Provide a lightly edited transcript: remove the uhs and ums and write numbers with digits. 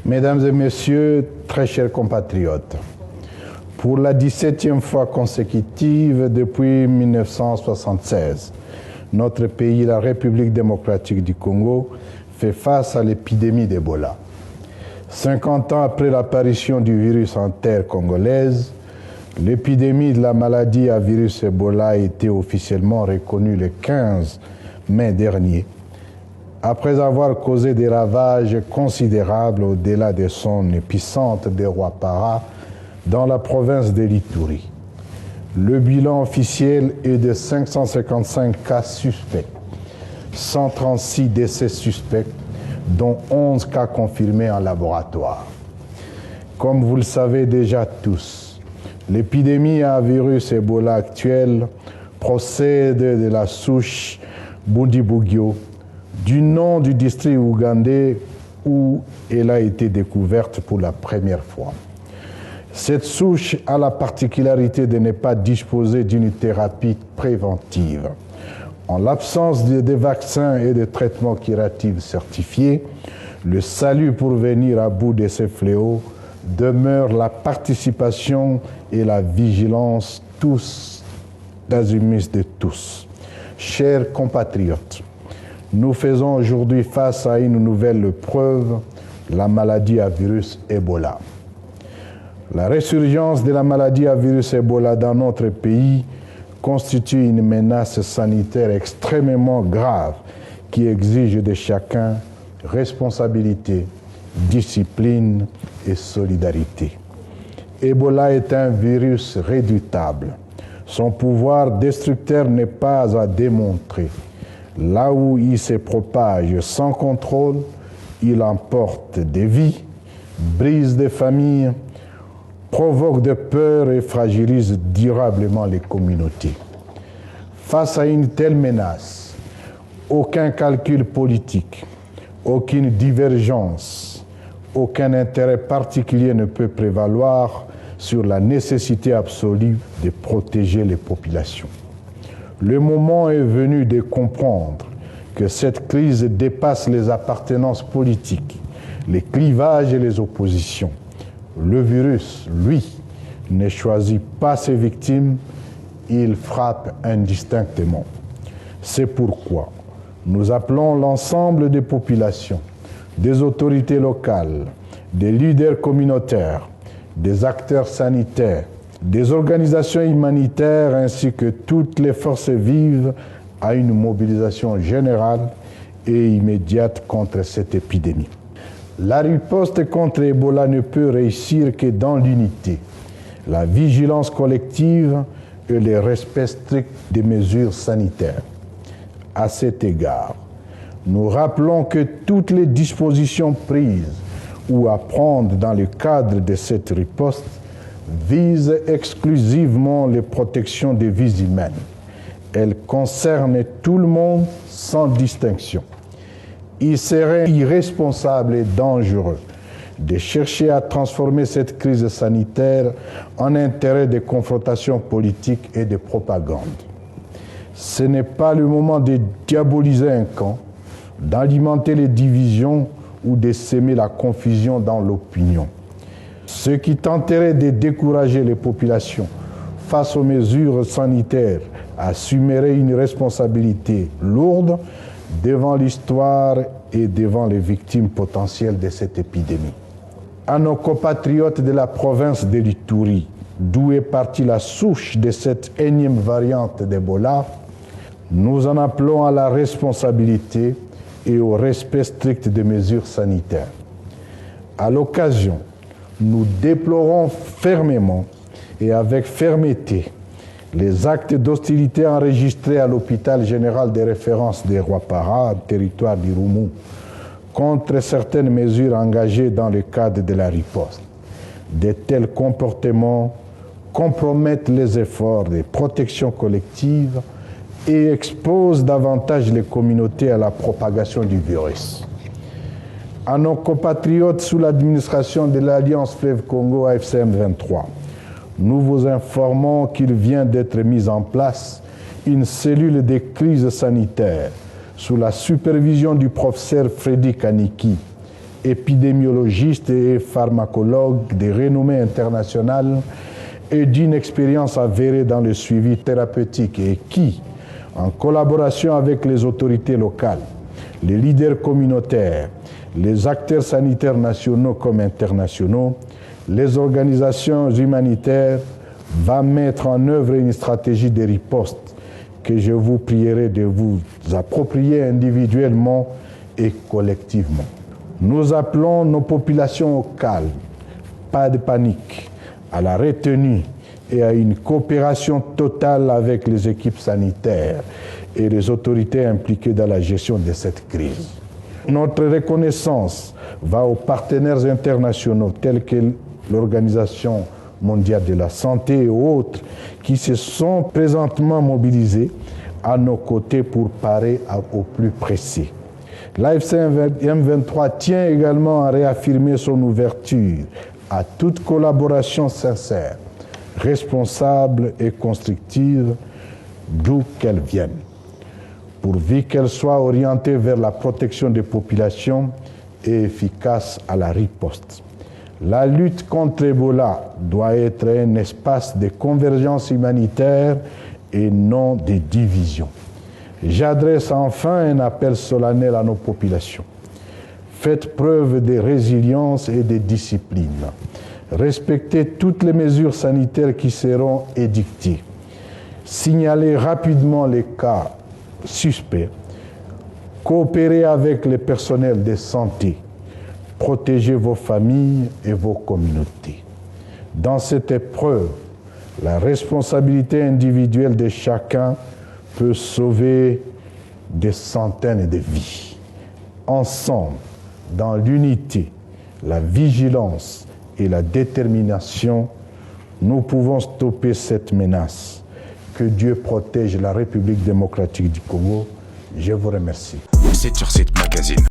Mesdames et messieurs, très chers compatriotes, pour la 17e fois consécutive depuis 1976, notre pays, la République démocratique du Congo, fait face à l'épidémie d'Ebola. 50 ans après l'apparition du virus en terre congolaise, l'épidémie de la maladie à virus Ebola a été officiellement reconnue le 15 mai dernier, après avoir causé des ravages considérables au-delà de son épicentre de Rwapara dans la province de l'Ituri. Le bilan officiel est de 555 cas suspects, 136 décès suspects, dont 11 cas confirmés en laboratoire. Comme vous le savez déjà tous, l'épidémie à virus Ebola actuelle procède de la souche Bundibugyo, du nom du district ougandais où elle a été découverte pour la première fois. Cette souche a la particularité de ne pas disposer d'une thérapie préventive. En l'absence de vaccins et de traitements curatifs certifiés, le salut pour venir à bout de ces fléaux demeure la participation et la vigilance tous d'azimuts de tous. Chers compatriotes, nous faisons aujourd'hui face à une nouvelle preuve, la maladie à virus Ebola. La résurgence de la maladie à virus Ebola dans notre pays constitue une menace sanitaire extrêmement grave qui exige de chacun responsabilité, discipline et solidarité. Ebola est un virus redoutable. Son pouvoir destructeur n'est pas à démontrer. Là où il se propage sans contrôle, il emporte des vies, brise des familles, provoque de peur et fragilise durablement les communautés. Face à une telle menace, aucun calcul politique, aucune divergence, aucun intérêt particulier ne peut prévaloir sur la nécessité absolue de protéger les populations. Le moment est venu de comprendre que cette crise dépasse les appartenances politiques, les clivages et les oppositions. Le virus, lui, ne choisit pas ses victimes, il frappe indistinctement. C'est pourquoi nous appelons l'ensemble des populations, des autorités locales, des leaders communautaires, des acteurs sanitaires, des organisations humanitaires ainsi que toutes les forces vives à une mobilisation générale et immédiate contre cette épidémie. La riposte contre Ebola ne peut réussir que dans l'unité, la vigilance collective et le respect strict des mesures sanitaires. À cet égard, nous rappelons que toutes les dispositions prises ou à prendre dans le cadre de cette riposte visent exclusivement les protections des vies humaines. Elles concernent tout le monde sans distinction. Il serait irresponsable et dangereux de chercher à transformer cette crise sanitaire en intérêt de confrontation politique et de propagande. Ce n'est pas le moment de diaboliser un camp, d'alimenter les divisions ou de semer la confusion dans l'opinion. Ceux qui tenteraient de décourager les populations face aux mesures sanitaires assumeraient une responsabilité lourde devant l'histoire et devant les victimes potentielles de cette épidémie. À nos compatriotes de la province de l'Ituri, d'où est partie la souche de cette énième variante d'Ebola, nous en appelons à la responsabilité et au respect strict des mesures sanitaires. À l'occasion, nous déplorons fermement et avec fermeté les actes d'hostilité enregistrés à l'hôpital général de référence de Rwapara, territoire d'Irumu, contre certaines mesures engagées dans le cadre de la riposte. De tels comportements compromettent les efforts de protection collective et exposent davantage les communautés à la propagation du virus. À nos compatriotes sous l'administration de l'Alliance Fleuve Congo AFCM 23, nous vous informons qu'il vient d'être mise en place une cellule de crise sanitaire sous la supervision du professeur Freddy Kaniki épidémiologistes et pharmacologues de renommée internationale et d'une expérience avérée dans le suivi thérapeutique et qui, en collaboration avec les autorités locales, les leaders communautaires, les acteurs sanitaires nationaux comme internationaux, les organisations humanitaires, va mettre en œuvre une stratégie de riposte que je vous prierai de vous approprier individuellement et collectivement. Nous appelons nos populations au calme, pas de panique, à la retenue et à une coopération totale avec les équipes sanitaires et les autorités impliquées dans la gestion de cette crise. Notre reconnaissance va aux partenaires internationaux tels que l'Organisation mondiale de la santé et autres qui se sont présentement mobilisés à nos côtés pour parer au plus pressé. L'AFC M23 tient également à réaffirmer son ouverture à toute collaboration sincère, responsable et constructive, d'où qu'elle vienne, pourvu qu'elle soit orientée vers la protection des populations et efficace à la riposte. La lutte contre Ebola doit être un espace de convergence humanitaire et non de division. J'adresse enfin un appel solennel à nos populations. Faites preuve de résilience et de discipline. Respectez toutes les mesures sanitaires qui seront édictées. Signalez rapidement les cas suspects. Coopérez avec les personnels de santé. Protégez vos familles et vos communautés. Dans cette épreuve, la responsabilité individuelle de chacun peut sauver des centaines de vies. Ensemble, dans l'unité, la vigilance et la détermination, nous pouvons stopper cette menace. Que Dieu protège la République démocratique du Congo. Je vous remercie. 7/7 Magazine.